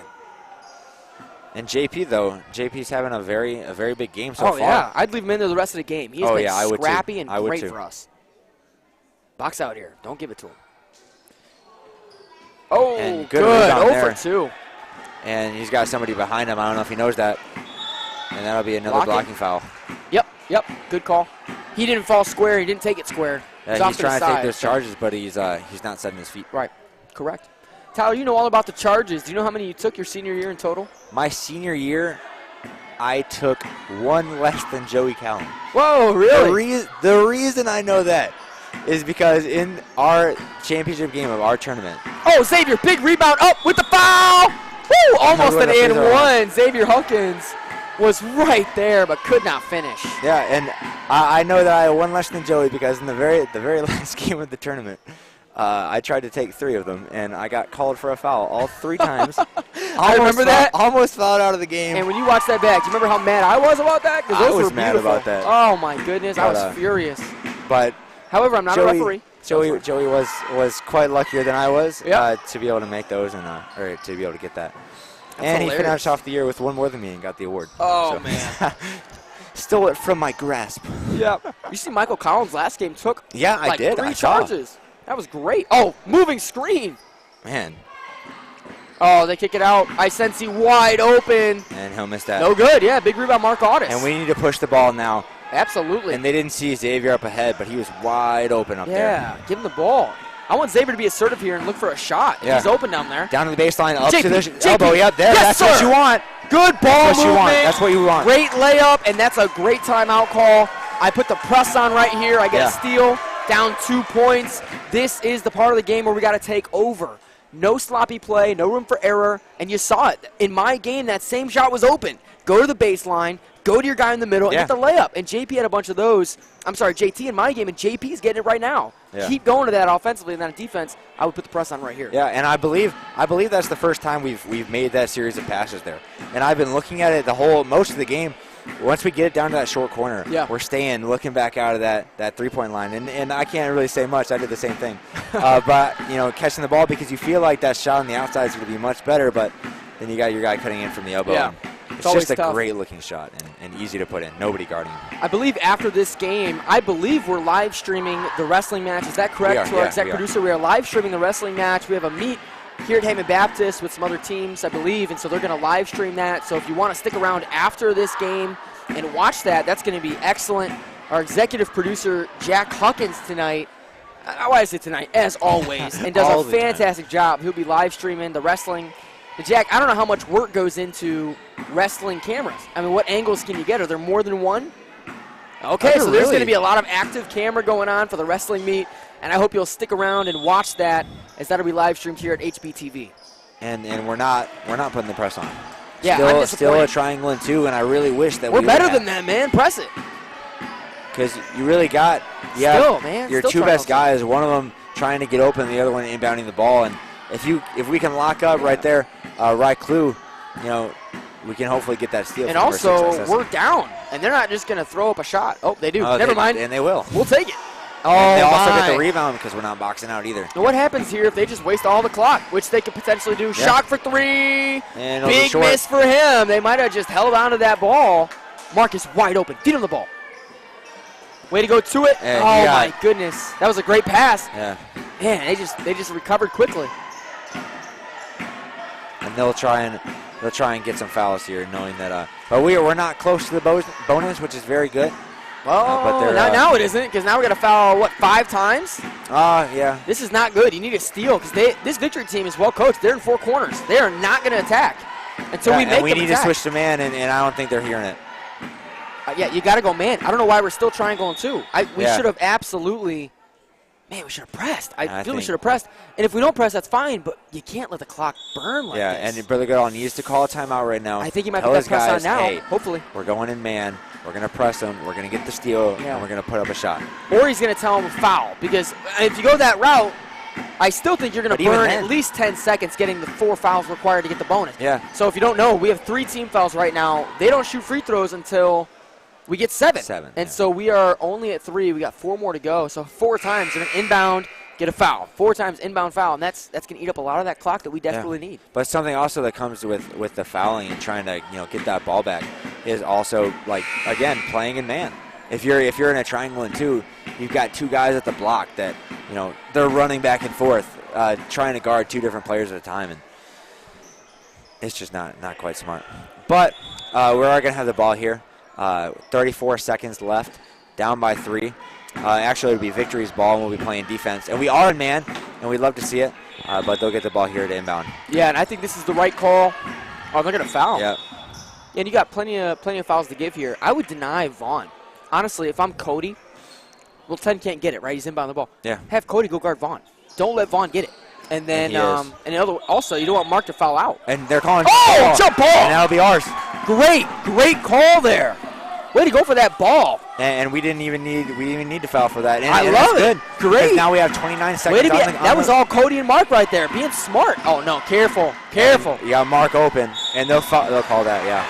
And JP's having a very big game so Oh, far. yeah. I'd leave him in there the rest of the game. He's been I would too. scrappy and I would great too. for us. Box out here. Don't give it to him. Oh, And good. good rebound 0 there. for 2. And he's got somebody behind him. I don't know if he knows that. And that'll be another Blocking. blocking foul. Yep. Good call. He didn't fall square. He didn't take it square. Yeah, off he's to the trying to take side, those so- charges, but he's not setting his feet. Right. Correct. Tyler, you know all about the charges. Do you know how many you took your senior year in total? My senior year, I took one less than Joey Callan. Whoa, really? The reason I know that is because in our championship game of our tournament, Oh, Xavier, big rebound up with the foul. Woo, almost Look an at the and free throw line. one. Xavier Huckins was right there, but could not finish. yeah, and I know that I had one less than Joey because in the very last game of the tournament, I tried to take 3 of them, and I got called for a foul all 3 times. I remember that. Almost fouled out of the game. And when you watch that back, do you remember how mad I was about that? 'Cause I those was were mad beautiful. about that. Oh, my goodness. I But, was furious. But However, I'm not a referee. Joey was quite luckier than I was Yep. to be able to make those or to be able to get that. That's and hilarious. he finished off the year with one more than me and got the award. Oh, So- man. Stole it from my grasp. Yep. You see Michael Collins last game took Yeah, I like did. 3 I saw. charges. That was great. Oh, moving screen. Man, Oh, they kick it out. Isensi wide open. and he'll miss that. No good. Yeah, big rebound, Mark Audis. And we need to push the ball now. Absolutely. And they didn't see Xavier up ahead, but he was wide open up there. Yeah, give him the ball. I want Xavier to be assertive here and look for a shot. Yeah. He's open down there. Down to the baseline, up JP, to the JP. elbow. Yep, there. Yes, That's what sir. you want. Good ball That's what you movement. want. That's what you want. Great layup, and that's a great timeout call. I put the press on right here. I get a steal, down 2 points. This is the part of the game where we got to take over. No sloppy play, no room for error, and you saw it. In my game, that same shot was open. Go to the baseline, go to your guy in the middle, and get the layup. And JP had a bunch of those. I'm sorry, JT in my game, and JP's getting it right now. Yeah. Keep going to that offensively, and then on defense, I would put the press on right here. Yeah, and I believe that's the first time we've made that series of passes there. And I've been looking at it most of the game. Once we get it down to that short corner, we're staying, looking back out of that 3-point line. And I can't really say much. I did the same thing. But, catching the ball because you feel like that shot on the outside is going to be much better, but then you got your guy cutting in from the elbow. Yeah. It's always just a tough. great-looking shot and easy to put in. Nobody guarding him. I believe after this game, we're live streaming the wrestling match. Is that correct? We are, To our yeah, exec we are. producer, we are live streaming the wrestling match. We have a meet here at Heyman Baptist with some other teams, I believe, and so they're going to live stream that. So if you want to stick around after this game and watch that, that's going to be excellent. Our executive producer, Jack Huckins, tonight, why is it tonight? As always, and does All a the time. fantastic job. He'll be live streaming the wrestling. And Jack, I don't know how much work goes into wrestling cameras. I mean, what angles can you get? Are there more than one? Okay, so there's going to be a lot of active camera going on for the wrestling meet, and I hope you'll stick around and watch that, as that'll be live streamed here at HBTV. And we're not putting the press on. Yeah, still, I'm still disappointed. a triangle and 2, and I really wish that We're we better would than that, man. Press it. because you really got Still, man, your still two triangle best guys. One of them trying to get open, the other one inbounding the ball. And if we can lock up right there, right clue, we can hopefully get that steal. And from also, Versus. we're down, and they're not just going to throw up a shot. Oh, they do. Oh, Never mind. And they will. We'll take it. Oh, And they also get my. the rebound because we're not boxing out either. Now what happens here if they just waste all the clock, which they could potentially do? Shot for 3. And it'll be Big short. miss for him. They might have just held on to that ball. Marcus wide open. Feed him the ball. Way to go to it. And Oh, he got my it. goodness. That was a great pass. Yeah. Man, they just recovered quickly. And they'll try and get some fouls here, knowing that. But we're not close to the bonus, which is very good. Oh, but they're, now it isn't, because now we got to foul, 5 times? Yeah. This is not good. You need a steal, because this victory team is well coached. They're in 4 corners. They are not going to attack until we make and we them need attack. to switch to man, and I don't think they're hearing it. Yeah, you got to go man. I don't know why we're still triangle and 2. We Yeah. should have absolutely, we should have pressed. I feel we think- should have pressed. And if we don't press, that's fine, but you can't let the clock burn like this. And Brother Goodall needs to call a timeout right now. I think he might Tell put that his press guys, on now, hey, hopefully. we're going in man. We're going to press them. We're going to get the steal, Yeah. and we're going to put up a shot. Or he's going to tell him foul, because if you go that route, I still think you're going But to even burn then- at least 10 seconds getting the 4 fouls required to get the bonus. Yeah. So if you don't know, we have 3 team fouls right now. They don't shoot free throws until we get 7. And so we are only at 3. We got 4 more to go. So 4 times you're going to inbound, get a foul. 4 times inbound foul, and that's going to eat up a lot of that clock that we desperately need. But something also that comes with the fouling and trying to get that ball back is also, like, again, playing in man. If you're in a triangle and 2, you've got 2 guys at the block that they're running back and forth, trying to guard 2 different players at a time, and it's just not quite smart. But we are going to have the ball here. 34 seconds left, down by 3. Actually, it'll be Victory's ball, and we'll be playing defense. And we are in man, and we'd love to see it, but they'll get the ball here to inbound. Yeah, and I think this is the right call. Oh, they're going to foul. Yeah. And you got plenty of fouls to give here. I would deny Vaughn. Honestly, if I'm Cody, 10 can't get it, right? He's inbound the ball. Yeah. Have Cody go guard Vaughn. Don't let Vaughn get it. And then, And also, you don't want Mark to foul out. And they're calling jump ball! And that'll be ours. Great call there. Way to go for that ball. And we didn't even need to foul for that. And, I and love that's it. good. Great. 'Cause now we have 29 seconds. Way to be, on that was all Cody and Mark right there, being smart. Oh, no, careful. You got Mark open, and they'll call that, yeah.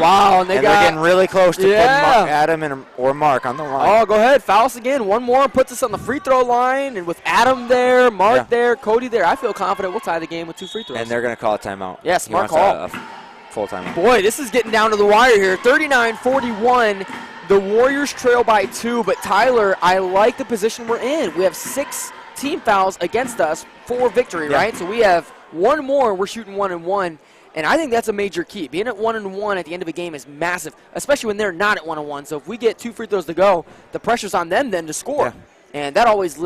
Wow, and they're getting really close to putting Adam or Mark on the line. Oh, go ahead. Foul us again. One more puts us on the free throw line. And with Adam there, Mark there, Cody there, I feel confident we'll tie the game with 2 free throws. And they're going to call a timeout. Yes, smart call. A full timeout. Boy, this is getting down to the wire here. 39-41. The Warriors trail by 2. But, Tyler, I like the position we're in. We have 6 team fouls against us for victory, right? So we have 1 more. We're shooting 1-1. And I think that's a major key. Being at 1-1 at the end of a game is massive, especially when they're not at 1-1. So if we get 2 free throws to go, the pressure's on them then to score. Yeah. And that always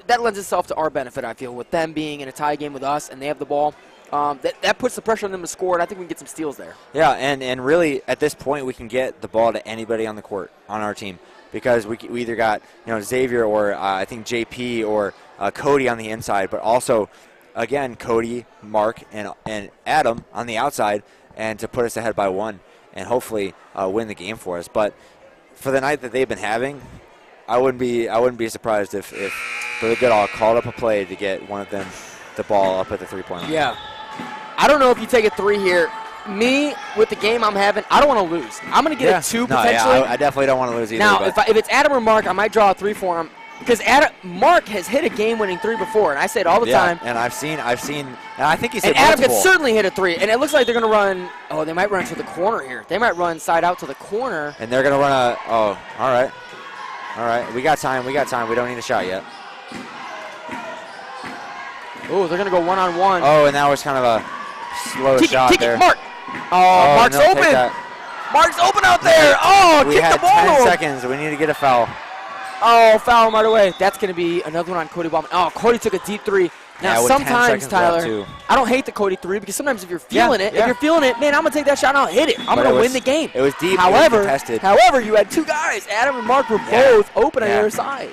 that lends itself to our benefit, I feel, with them being in a tie game with us and they have the ball. That puts the pressure on them to score, and I think we can get some steals there. Yeah, and really at this point we can get the ball to anybody on the court on our team because we either got Xavier or I think JP or Cody on the inside, but also again, Cody, Mark, and Adam on the outside, and to put us ahead by 1 and hopefully win the game for us. But for the night that they've been having, I wouldn't be surprised if they get all called up a play to get one of them the ball up at the 3-point line. Yeah. I don't know if you take a 3 here. Me, with the game I'm having, I don't want to lose. I'm going to get a 2 potentially. I definitely don't want to lose either. Now, if it's Adam or Mark, I might draw a 3 for him. Because Mark has hit a game-winning 3 before, and I say it all the time. And I've seen, and I think he said and Adam multiple. could certainly hit a 3, and it looks like they're going to run. Oh, they might run to the corner here. They might run side out to the corner. And they're going to run a. Oh, all right. We got time. We don't need a shot yet. Oh, they're going to go 1-on-1. Oh, and that was kind of a slow shot there. Mark. Oh, Mark's open. Mark's open out there. Oh, kick the ball. We had 10 seconds. We need to get a foul. Oh, foul him right away. That's going to be another one on Cody Ballman. Oh, Cody took a deep 3. Now, sometimes, Tyler, I don't hate the Cody 3 because sometimes if you're feeling it, man, I'm going to take that shot and I'll hit it. I'm going to win the game. It was deep. However, it was however, you had 2 guys. Adam and Mark were both open on the other side.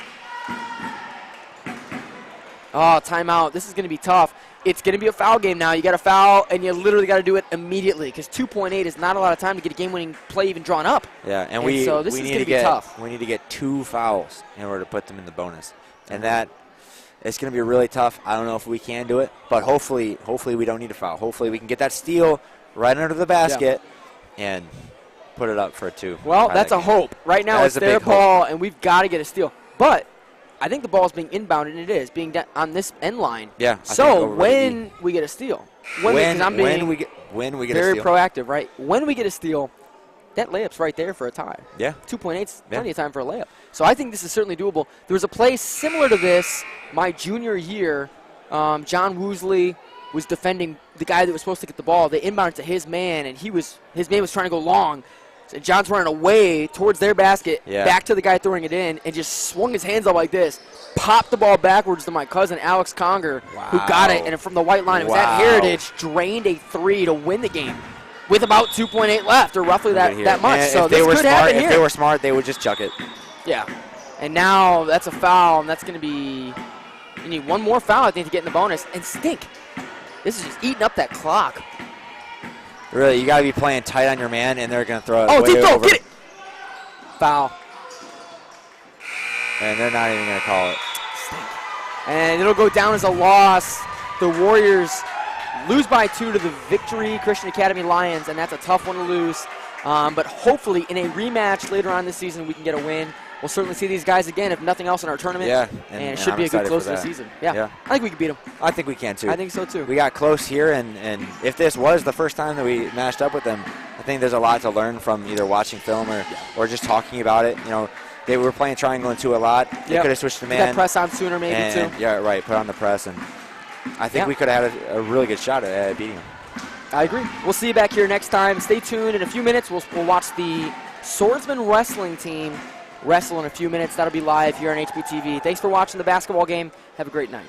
Oh, timeout. This is going to be tough. It's going to be a foul game now. You got to foul, and you literally got to do it immediately because 2.8 is not a lot of time to get a game-winning play even drawn up. Yeah, so this is going to be tough. We need to get 2 fouls in order to put them in the bonus, and that it's going to be really tough. I don't know if we can do it, but hopefully we don't need a foul. Hopefully we can get that steal right under the basket and put it up for a 2. Well, that's a hope. Right now it's their ball, and we've got to get a steal. But I think the ball is being inbounded, and it is being on this end line. Yeah. So when we get a steal, when we get very a steal, proactive, right? When we get a steal, that layup's right there for a tie. Yeah. 2.8's plenty of time for a layup. So I think this is certainly doable. There was a play similar to this my junior year. John Woosley was defending the guy that was supposed to get the ball. They inbounded to his man, and his man was trying to go long. And John's running away towards their basket, back to the guy throwing it in, and just swung his hands up like this, popped the ball backwards to my cousin, Alex Conger, who got it, and from the white line, it was at Heritage, drained a 3 to win the game with about 2.8 left, or roughly that much. And so this could happen here. If they were smart, they would just chuck it. Yeah. And now that's a foul, and that's going to be – you need 1 more foul, I think, to get in the bonus. And stink. This is just eating up that clock. Really, you got to be playing tight on your man, and they're going to throw it way deep throw, over. Get it. Foul. And they're not even going to call it. And it'll go down as a loss. The Warriors lose by 2 to the Victory Christian Academy Lions, and that's a tough one to lose. But hopefully in a rematch later on this season, we can get a win. We'll certainly see these guys again, if nothing else, in our tournament. Yeah, and it should be a good close to the season. Yeah, I think we can beat them. I think we can, too. I think so, too. We got close here, and if this was the first time that we matched up with them, I think there's a lot to learn from either watching film or just talking about it. You know, they were playing triangle and 2 a lot. They could have switched to man. That press on sooner, maybe, too. Yeah, right, put on the press. And I think we could have had a really good shot at beating them. I agree. We'll see you back here next time. Stay tuned. In a few minutes, we'll watch the Swordsman Wrestling team wrestle in a few minutes. That'll be live here on HBTV. Thanks for watching the basketball game. Have a great night.